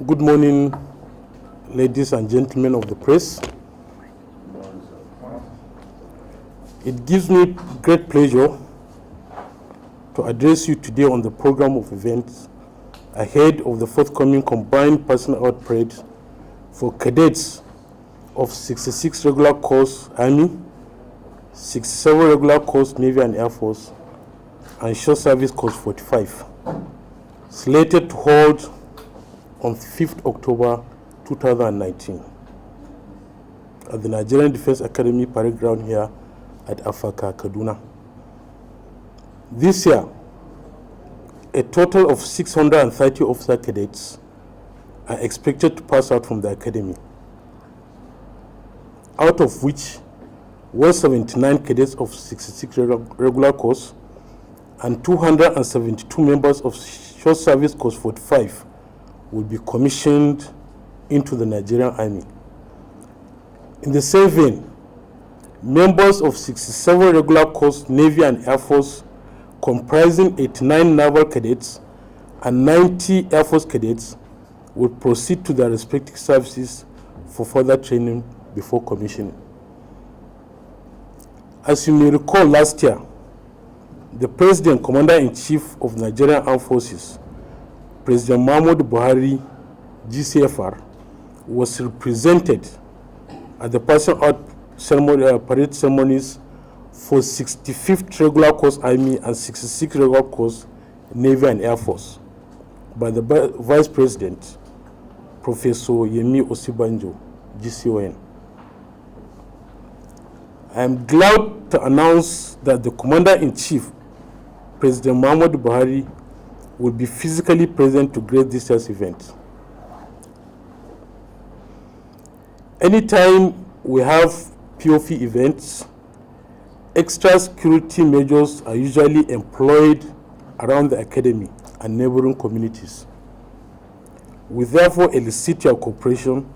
Good morning, ladies and gentlemen of the press. It gives me great pleasure to address you today on the program of events ahead of the forthcoming combined personnel out parade for cadets of 66 regular course Army, 67 regular course Navy and Air Force, and short service course 45, slated to hold on 5th October 2019 at the Nigerian Defense Academy parade ground here at Afaka, Kaduna. This year, a total of 630 officer cadets are expected to pass out from the academy, out of which 179 cadets of 66 regular course and 272 members of short service course 45 will be commissioned into the Nigerian Army. In the same vein, members of 67 regular course Navy and Air Force, comprising 89 naval cadets and 90 Air Force cadets, will proceed to their respective services for further training before commissioning. As you may recall, last year, the President, Commander-in-Chief of Nigerian Armed Forces, President Buhari, GCFR, was represented at the passing out parade ceremonies for 65th Regular Course Army and 66th Regular Course Navy and Air Force by the Vice President, Professor Yemi Osibanjo, GCON. I am glad to announce that the Commander-in-Chief, President Muhammadu Buhari, will be physically present to grace this year's event. Anytime we have POF events, extra security measures are usually employed around the academy and neighboring communities. We therefore elicit your cooperation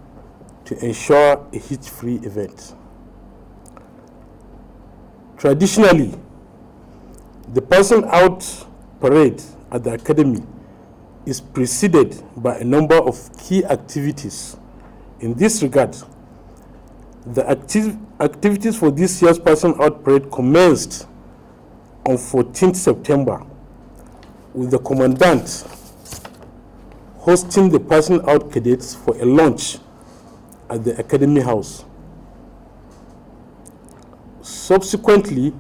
to ensure a hitch-free event. Traditionally, the passing out parade at the academy is preceded by a number of key activities. In this regard, the activities for this year's passing out parade commenced on 14th September with the Commandant hosting the passing out cadets for a lunch at the Academy House. Subsequently,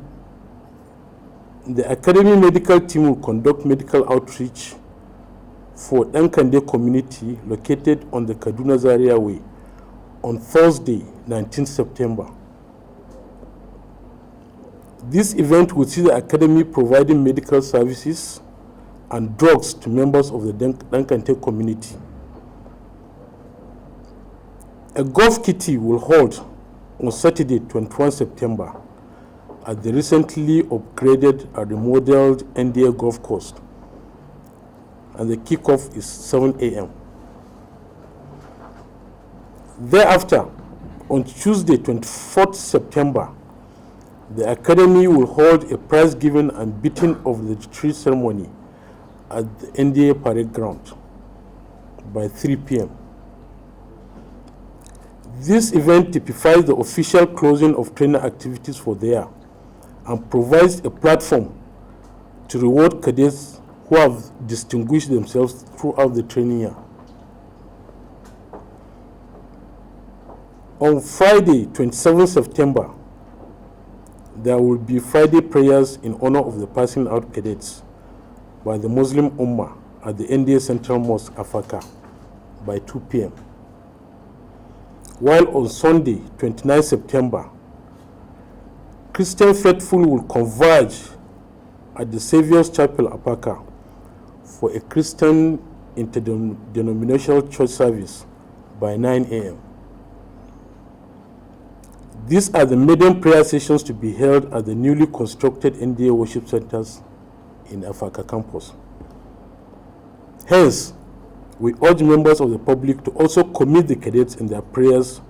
the Academy medical team will conduct medical outreach for Nkande community located on the Kaduna Zaria Way on Thursday, 19th September. This event will see the Academy providing medical services and drugs to members of the Nkande community. A golf kitty will hold on Saturday, 21 September at the recently upgraded and remodeled NDA golf course, and the kickoff is 7 a.m. Thereafter, on Tuesday, 24th September, the Academy will hold a prize giving and beating of the tree ceremony at the NDA parade ground by 3 p.m. This event typifies the official closing of training activities for the year and provides a platform to reward cadets who have distinguished themselves throughout the training year. On Friday, 27 September, there will be Friday prayers in honor of the passing out cadets by the Muslim Ummah at the NDA Central Mosque, Afaka, by 2 p.m. While on Sunday, 29 September, Christian faithful will converge at the Saviour's Chapel, Apaka, for a Christian interdenominational church service by 9 a.m. These are the maiden prayer sessions to be held at the newly constructed NDA worship centers in Afaka campus. Hence, we urge members of the public to also commit the cadets in their prayers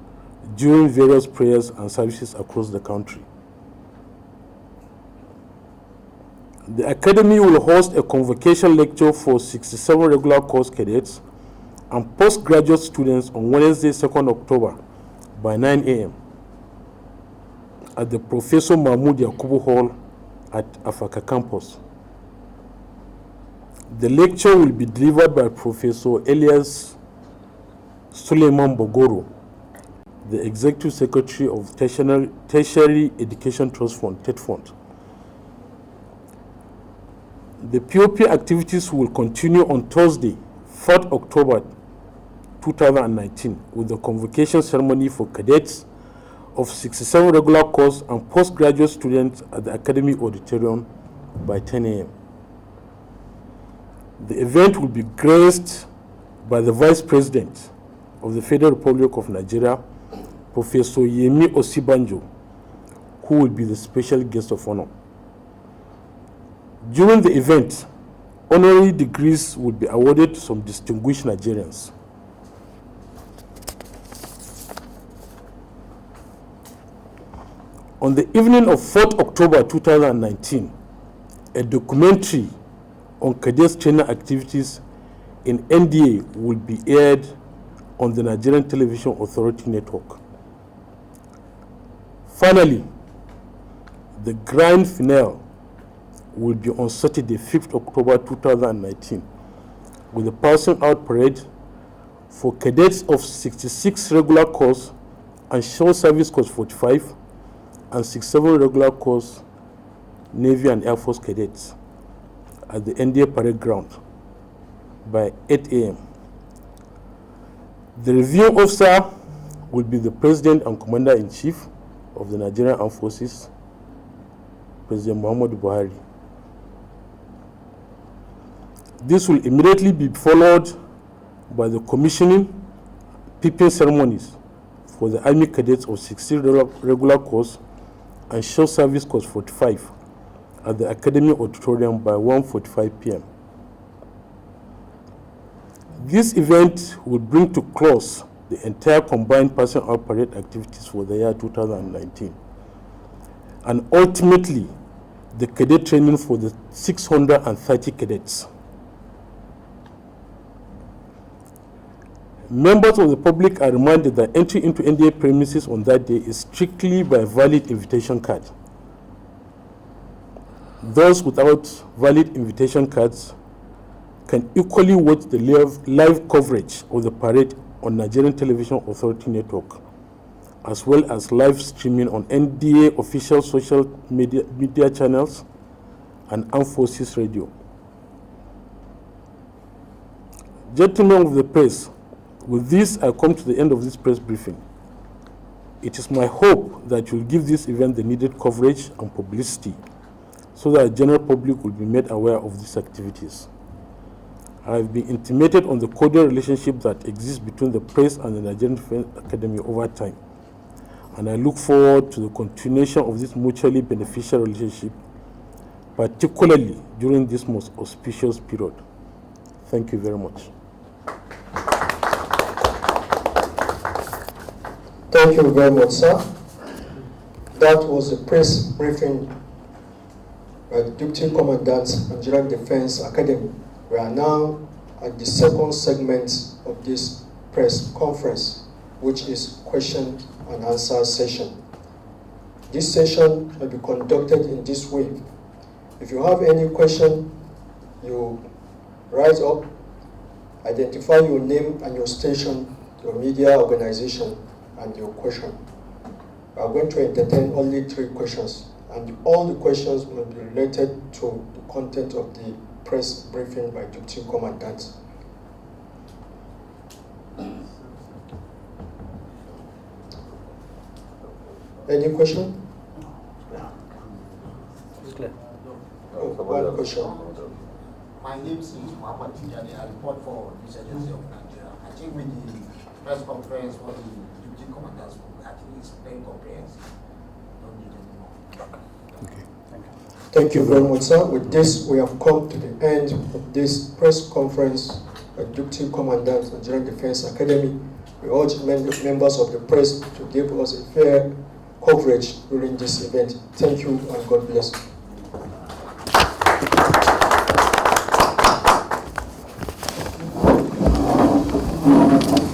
during various prayers and services across the country. The Academy will host a convocation lecture for 67 regular course cadets and postgraduate students on Wednesday, 2nd October by 9 a.m. at the Professor Mahmoud Yakubu Hall at Afaka campus. The lecture will be delivered by Professor Elias Suleiman Bogoro, the Executive Secretary of Tertiary Education Trust Fund, TED Fund. The POP activities will continue on Thursday, 4th October 2019, with the convocation ceremony for cadets of 67 regular course and postgraduate students at the Academy Auditorium by 10 a.m. The event will be graced by the Vice President of the Federal Republic of Nigeria, Professor Yemi Osibanjo, who will be the special guest of honor. During the event, honorary degrees will be awarded to some distinguished Nigerians. On the evening of 4th October 2019, a documentary on cadets training activities in NDA will be aired on the Nigerian Television Authority Network. Finally, the grand finale will be on Saturday, 5th October 2019, with a passing out parade for cadets of 66 regular course and short service course 45 and 67 regular course Navy and Air Force cadets at the NDA parade ground by 8 a.m. The reviewing officer will be the President and Commander-in-Chief of the Nigerian Armed Forces, President Muhammadu Buhari. This will immediately be followed by the commissioning pipping ceremonies for the Army cadets of 60 regular course and short service course 45 at the Academy Auditorium by 1:45 p.m. This event will bring to close the entire combined passing out parade activities for the year 2019, and ultimately the cadet training for the 630 cadets. Members of the public are reminded that entry into NDA premises on that day is strictly by valid invitation card. Those without valid invitation cards can equally watch the live coverage of the parade on Nigerian Television Authority Network, as well as live streaming on NDA official social media channels and Armed Forces Radio. Gentlemen of the press, with this, I come to the end of this press briefing. It is my hope that you will give this event the needed coverage and publicity so that the general public will be made aware of these activities. I have been intimated on the cordial relationship that exists between the press and the Nigerian Defense Academy over time, and I look forward to the continuation of this mutually beneficial relationship, particularly during this most auspicious period. Thank you very much. Thank you very much, sir. That was a press briefing by the Deputy Commandant, Nigerian Defense Academy. We are now at the second segment of this press conference, which is question and answer session. This session will be conducted in this way. If you have any question, you rise up, identify your name and your station, your media organization, and your question. We are going to entertain only 3 questions, and all the questions will be related to the content of the press briefing by Deputy Commandant. Any question? Oh, one question. My name is Muhammad Tijani. I report for this agency of Nigeria. I think with the press conference for the Deputy Commandant, I think it's very comprehensive. Don't need any more. Okay, thank you. Thank you very much, sir. With this, we have come to the end of this press conference by Deputy Commandant, Nigerian Defense Academy. We urge members of the press to give us a fair coverage during this event. Thank you and God bless. you.